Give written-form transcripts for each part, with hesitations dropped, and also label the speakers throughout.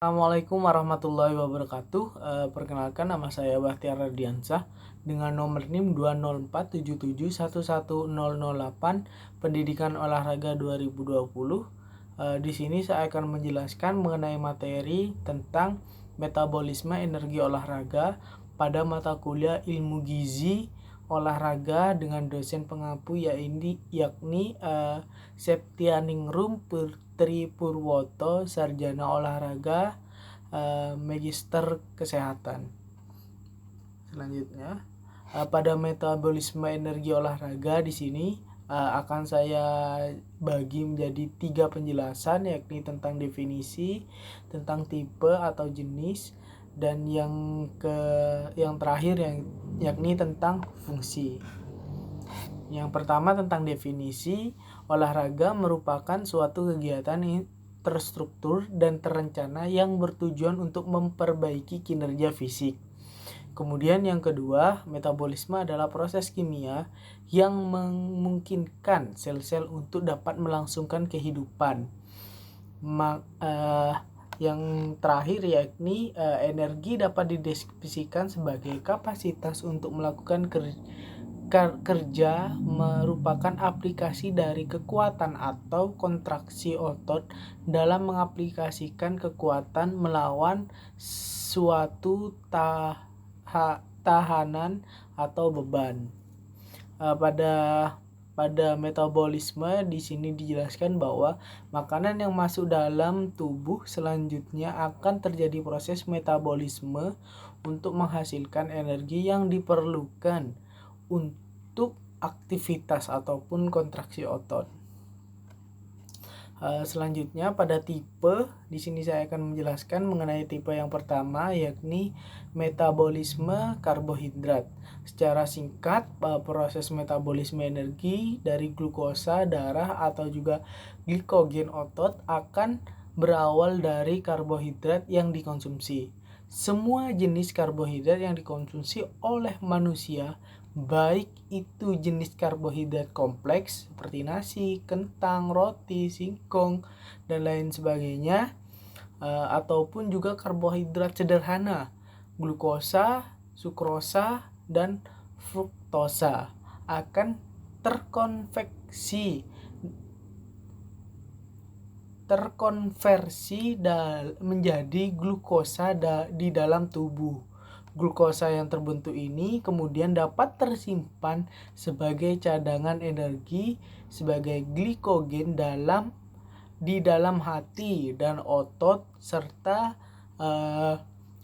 Speaker 1: Assalamualaikum warahmatullahi wabarakatuh. Perkenalkan, nama saya Bahtiar Radiansah dengan nomor NIM 20477111008 Pendidikan Olahraga 2020. Di sini saya akan menjelaskan mengenai materi tentang metabolisme energi olahraga pada mata kuliah Ilmu Gizi Olahraga dengan dosen pengampu yakni Septianingrum Putri Purwoto, Sarjana Olahraga, Magister Kesehatan. Selanjutnya, pada metabolisme energi olahraga di sini akan saya bagi menjadi 3 penjelasan, yakni tentang definisi, tentang tipe atau jenis, dan yang terakhir yakni tentang fungsi. Yang pertama tentang definisi, olahraga merupakan suatu kegiatan terstruktur dan terencana yang bertujuan untuk memperbaiki kinerja fisik. Kemudian yang kedua, metabolisme adalah proses kimia yang memungkinkan sel-sel untuk dapat melangsungkan kehidupan. Yang terakhir yakni energi dapat dideskripsikan sebagai kapasitas untuk melakukan kerja, merupakan aplikasi dari kekuatan atau kontraksi otot dalam mengaplikasikan kekuatan melawan suatu tahanan atau beban. Pada metabolisme di sini dijelaskan bahwa makanan yang masuk dalam tubuh selanjutnya akan terjadi proses metabolisme untuk menghasilkan energi yang diperlukan untuk aktivitas ataupun kontraksi otot. Selanjutnya pada tipe, di sini saya akan menjelaskan mengenai tipe yang pertama, yakni metabolisme karbohidrat. Secara singkat, proses metabolisme energi dari glukosa darah atau juga glikogen otot akan berawal dari karbohidrat yang dikonsumsi. Semua jenis karbohidrat yang dikonsumsi oleh manusia, baik itu jenis karbohidrat kompleks seperti nasi, kentang, roti, singkong, dan lain sebagainya, ataupun juga karbohidrat sederhana, glukosa, sukrosa, dan fruktosa akan terkonversi menjadi glukosa di dalam tubuh. Glukosa yang terbentuk ini kemudian dapat tersimpan sebagai cadangan energi sebagai glikogen di dalam hati dan otot, serta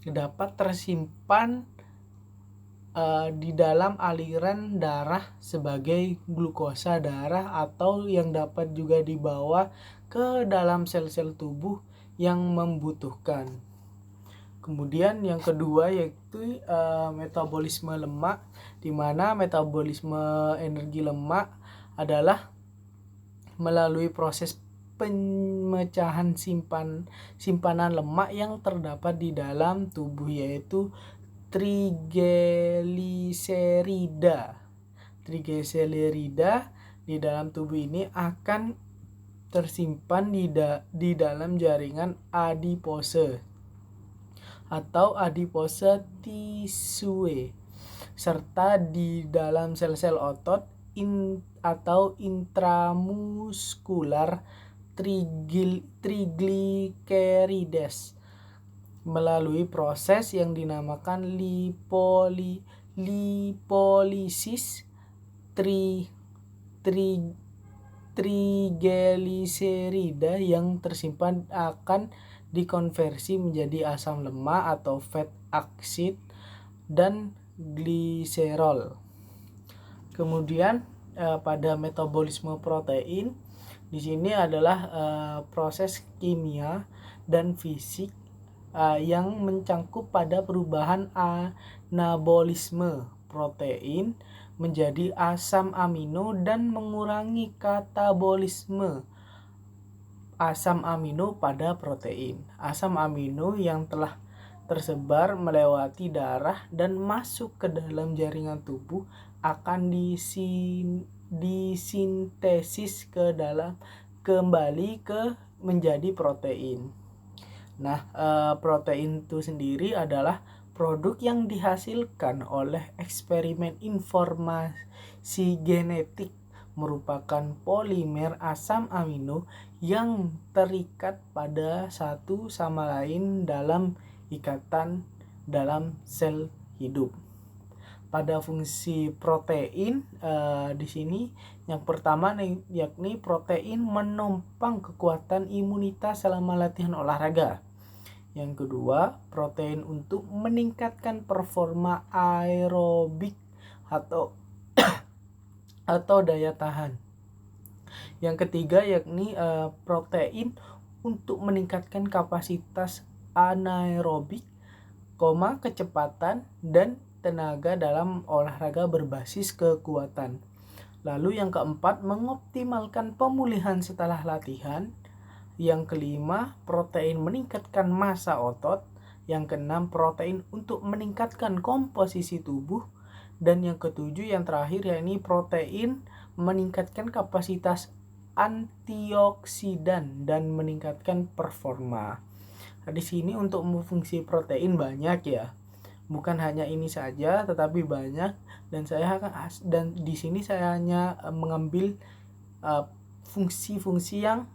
Speaker 1: dapat tersimpan di dalam aliran darah sebagai glukosa darah, atau yang dapat juga dibawa ke dalam sel-sel tubuh yang membutuhkan. Kemudian yang kedua yaitu metabolisme lemak, di mana metabolisme energi lemak adalah melalui proses pemecahan simpanan lemak yang terdapat di dalam tubuh, yaitu trigliserida. Trigliserida di dalam tubuh ini akan tersimpan di dalam jaringan adipose atau adipose tissue, serta di dalam sel-sel otot atau intramuskular triglycerides melalui proses yang dinamakan lipolisis. Trigliserida yang tersimpan akan dikonversi menjadi asam lemak atau fat acid dan gliserol. Kemudian pada metabolisme protein, di sini adalah proses kimia dan fisik yang mencangkup pada perubahan anabolisme protein menjadi asam amino dan mengurangi katabolisme asam amino pada protein. Asam amino yang telah tersebar melewati darah dan masuk ke dalam jaringan tubuh akan disintesis kembali menjadi protein. Nah, protein itu sendiri adalah produk yang dihasilkan oleh eksperimen informasi genetik, merupakan polimer asam amino yang terikat pada satu sama lain dalam ikatan dalam sel hidup. Pada fungsi protein di sini yang pertama yakni protein menopang kekuatan imunitas selama latihan olahraga. Yang kedua, protein untuk meningkatkan performa aerobik atau daya tahan. Yang ketiga yakni protein untuk meningkatkan kapasitas anaerobik, kecepatan dan tenaga dalam olahraga berbasis kekuatan. Lalu yang keempat, mengoptimalkan pemulihan setelah latihan. Yang kelima, protein meningkatkan massa otot. Yang keenam, protein untuk meningkatkan komposisi tubuh. Dan yang ketujuh, yang terakhir, yakni protein meningkatkan kapasitas antioksidan dan meningkatkan performa. Nah, di sini untuk fungsi protein banyak ya. Bukan hanya ini saja, tetapi banyak. Dan di sini saya hanya mengambil fungsi-fungsi yang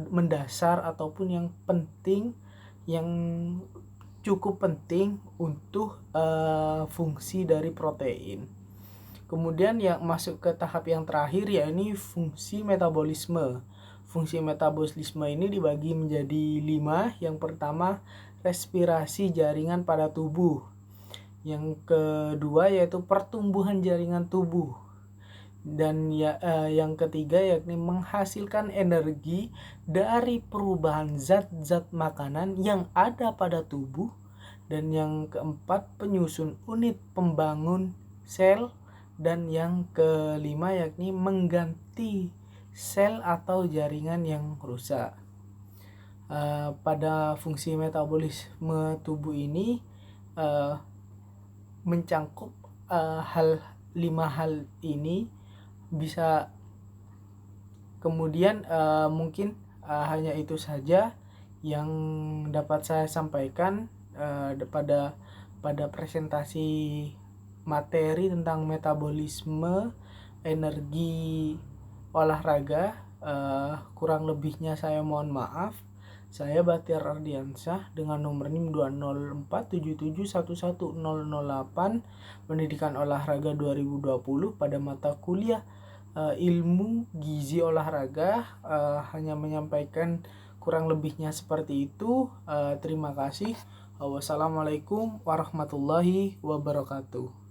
Speaker 1: mendasar ataupun yang penting, yang cukup penting untuk fungsi dari protein. Kemudian yang masuk ke tahap yang terakhir, yakni fungsi metabolisme. Fungsi metabolisme ini dibagi menjadi 5. Yang pertama, respirasi jaringan pada tubuh. Yang kedua yaitu pertumbuhan jaringan tubuh. Dan yang ketiga yakni menghasilkan energi dari perubahan zat-zat makanan yang ada pada tubuh. Dan yang keempat, penyusun unit pembangun sel. Dan yang kelima yakni mengganti sel atau jaringan yang rusak. Pada fungsi metabolisme tubuh ini mencangkup 5 hal ini. Bisa kemudian mungkin hanya itu saja yang dapat saya sampaikan pada presentasi materi tentang metabolisme energi olahraga. Kurang lebihnya saya mohon maaf. Saya Bahtiar Ardiansyah dengan nomor NIM 20477111008, pendidikan olahraga 2020 pada mata kuliah ilmu gizi olahraga. Hanya menyampaikan kurang lebihnya seperti itu. Terima kasih. Wassalamualaikum warahmatullahi wabarakatuh.